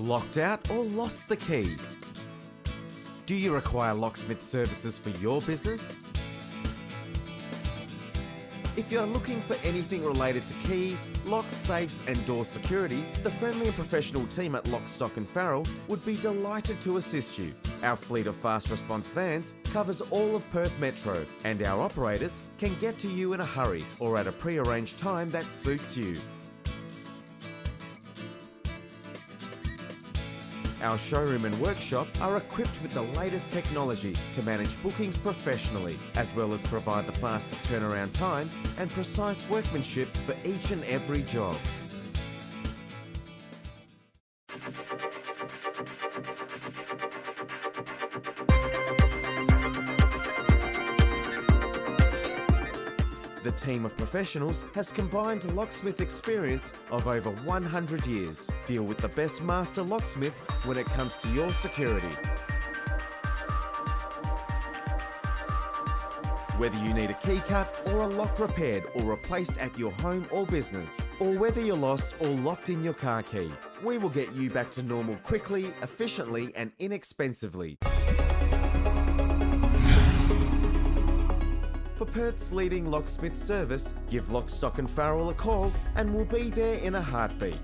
Locked out or lost the key? Do you require Locksmith Services for your business? If you're looking for anything related to keys, locks, safes and door security, the friendly and professional team at Lock, Stock and Farrell would be delighted to assist you. Our fleet of fast response vans covers all of Perth Metro, and our operators can get to you in a hurry or at a pre-arranged time that suits you. Our showroom and workshop are equipped with the latest technology to manage bookings professionally, as well as provide the fastest turnaround times and precise workmanship for each and every job. The team of professionals has combined locksmith experience of over 100 years. Deal with the best master locksmiths when it comes to your security. Whether you need a key cut or a lock repaired or replaced at your home or business, or whether you're lost or locked in your car key, we will get you back to normal quickly, efficiently and inexpensively. For Perth's leading locksmith service, give Lock, Stock and Farrell a call and we'll be there in a heartbeat.